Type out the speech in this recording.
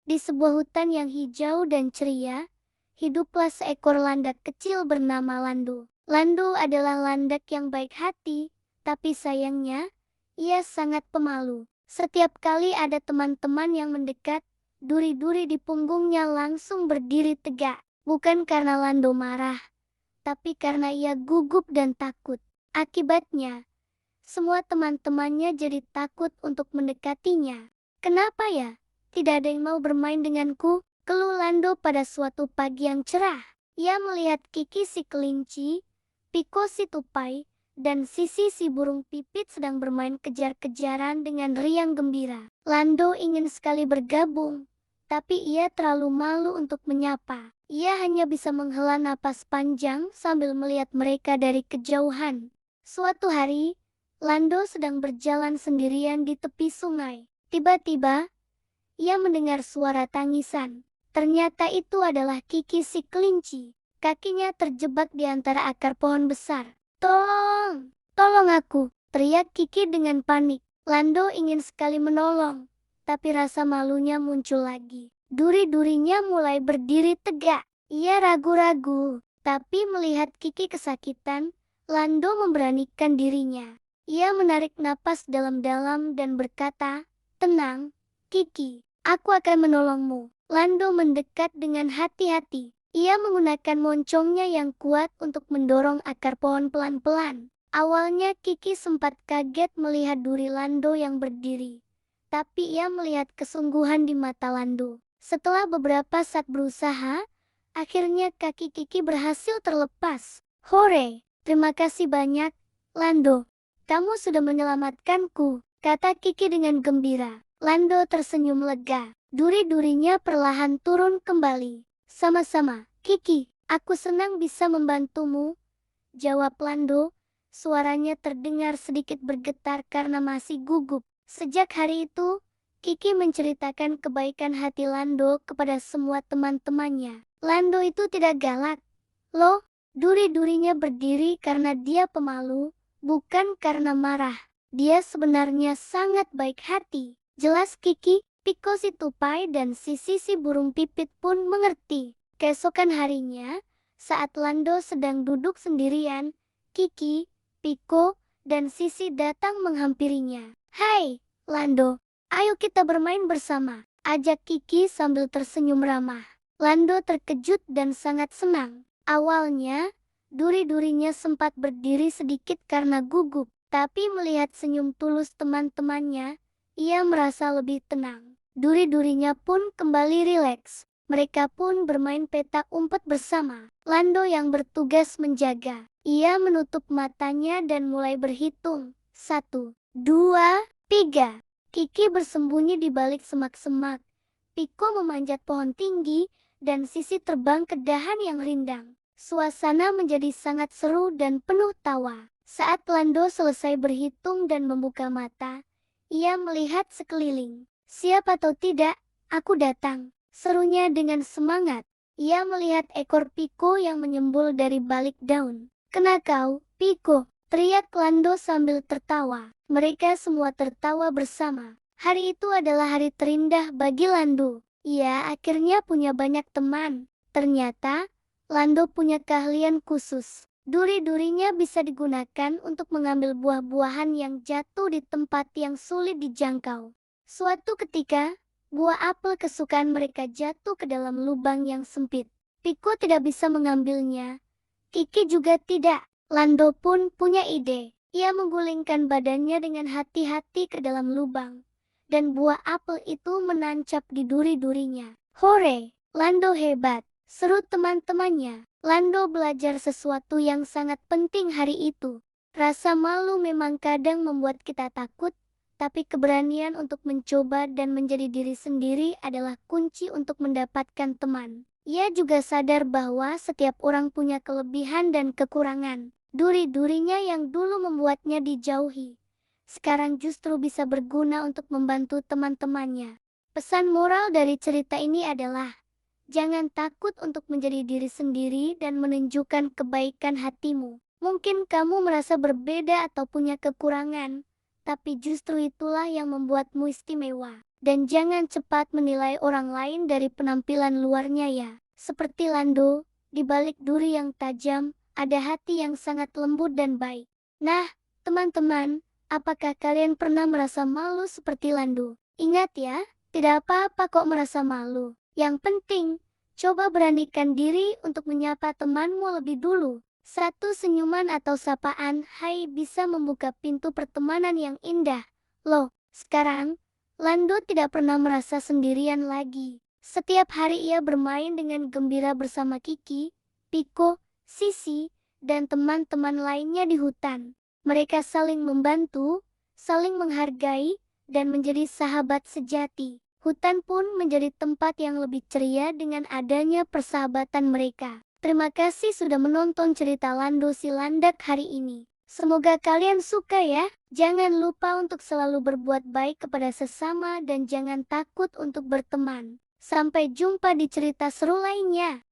Di sebuah hutan yang hijau dan ceria, hiduplah seekor landak kecil bernama Landu. Landu adalah landak yang baik hati, tapi sayangnya, ia sangat pemalu. Setiap kali ada teman-teman yang mendekat, duri-duri di punggungnya langsung berdiri tegak. Bukan karena Landu marah, tapi karena ia gugup dan takut. Akibatnya, semua teman-temannya jadi takut untuk mendekatinya. "Kenapa ya? Tidak ada yang mau bermain denganku?" keluh Lando pada suatu pagi yang cerah. Ia melihat Kiki si kelinci, Piko si tupai, dan Sisi si burung pipit sedang bermain kejar-kejaran dengan riang gembira. Lando ingin sekali bergabung, tapi ia terlalu malu untuk menyapa. Ia hanya bisa menghela napas panjang sambil melihat mereka dari kejauhan. Suatu hari, Lando sedang berjalan sendirian di tepi sungai. Tiba-tiba, ia mendengar suara tangisan. Ternyata itu adalah Kiki si kelinci. Kakinya terjebak di antara akar pohon besar. "Tolong! Tolong aku!" teriak Kiki dengan panik. Lando ingin sekali menolong, tapi rasa malunya muncul lagi. Duri-durinya mulai berdiri tegak. Ia ragu-ragu, tapi melihat Kiki kesakitan, Lando memberanikan dirinya. Ia menarik napas dalam-dalam dan berkata, "Tenang, Kiki. Aku akan menolongmu." Lando mendekat dengan hati-hati. Ia menggunakan moncongnya yang kuat untuk mendorong akar pohon pelan-pelan. Awalnya Kiki sempat kaget melihat duri Lando yang berdiri. Tapi ia melihat kesungguhan di mata Lando. Setelah beberapa saat berusaha, akhirnya kaki Kiki berhasil terlepas. "Hore! Terima kasih banyak, Lando. Kamu sudah menyelamatkanku," kata Kiki dengan gembira. Lando tersenyum lega. Duri-durinya perlahan turun kembali. "Sama-sama, Kiki. Aku senang bisa membantumu," jawab Lando. Suaranya terdengar sedikit bergetar karena masih gugup. Sejak hari itu, Kiki menceritakan kebaikan hati Lando kepada semua teman-temannya. Lando itu tidak galak, loh. Duri-durinya berdiri karena dia pemalu, bukan karena marah. Dia sebenarnya sangat baik hati. Jelas Kiki, Piko si tupai dan Sisi si burung pipit pun mengerti. Keesokan harinya, saat Lando sedang duduk sendirian, Kiki, Piko, dan Sisi datang menghampirinya. "Hai, Lando, ayo kita bermain bersama," ajak Kiki sambil tersenyum ramah. Lando terkejut dan sangat senang. Awalnya, duri-durinya sempat berdiri sedikit karena gugup, tapi melihat senyum tulus teman-temannya, ia merasa lebih tenang. Duri-durinya pun kembali rileks. Mereka pun bermain petak umpet bersama. Lando yang bertugas menjaga. Ia menutup matanya dan mulai berhitung. 1, 2, 3. Kiki bersembunyi di balik semak-semak. Piko memanjat pohon tinggi, dan Sisi terbang ke dahan yang rindang. Suasana menjadi sangat seru dan penuh tawa. Saat Lando selesai berhitung dan membuka mata, ia melihat sekeliling. "Siap atau tidak, aku datang," serunya dengan semangat. Ia melihat ekor Piko yang menyembul dari balik daun. "Kena kau, Piko!" teriak Lando sambil tertawa. Mereka semua tertawa bersama. Hari itu adalah hari terindah bagi Lando. Ia akhirnya punya banyak teman. Ternyata, Lando punya keahlian khusus. Duri-durinya bisa digunakan untuk mengambil buah-buahan yang jatuh di tempat yang sulit dijangkau. Suatu ketika, buah apel kesukaan mereka jatuh ke dalam lubang yang sempit. Piko tidak bisa mengambilnya. Kiki juga tidak. Lando pun punya ide. Ia menggulingkan badannya dengan hati-hati ke dalam lubang, dan buah apel itu menancap di duri-durinya. "Hore, Lando hebat!" seru teman-temannya. Lando belajar sesuatu yang sangat penting hari itu. Rasa malu memang kadang membuat kita takut, tapi keberanian untuk mencoba dan menjadi diri sendiri adalah kunci untuk mendapatkan teman. Ia juga sadar bahwa setiap orang punya kelebihan dan kekurangan. Duri-durinya yang dulu membuatnya dijauhi, sekarang justru bisa berguna untuk membantu teman-temannya. Pesan moral dari cerita ini adalah, jangan takut untuk menjadi diri sendiri dan menunjukkan kebaikan hatimu. Mungkin kamu merasa berbeda atau punya kekurangan, tapi justru itulah yang membuatmu istimewa. Dan jangan cepat menilai orang lain dari penampilan luarnya ya. Seperti Lando, di balik duri yang tajam, ada hati yang sangat lembut dan baik. Nah, teman-teman, apakah kalian pernah merasa malu seperti Lando? Ingat ya, tidak apa-apa kok merasa malu. Yang penting, coba beranikan diri untuk menyapa temanmu lebih dulu. Satu senyuman atau sapaan hai bisa membuka pintu pertemanan yang indah. Loh, sekarang Lando tidak pernah merasa sendirian lagi. Setiap hari ia bermain dengan gembira bersama Kiki, Piko, Sisi, dan teman-teman lainnya di hutan. Mereka saling membantu, saling menghargai, dan menjadi sahabat sejati. Hutan pun menjadi tempat yang lebih ceria dengan adanya persahabatan mereka. Terima kasih sudah menonton cerita Lando si Landak hari ini. Semoga kalian suka ya. Jangan lupa untuk selalu berbuat baik kepada sesama dan jangan takut untuk berteman. Sampai jumpa di cerita seru lainnya.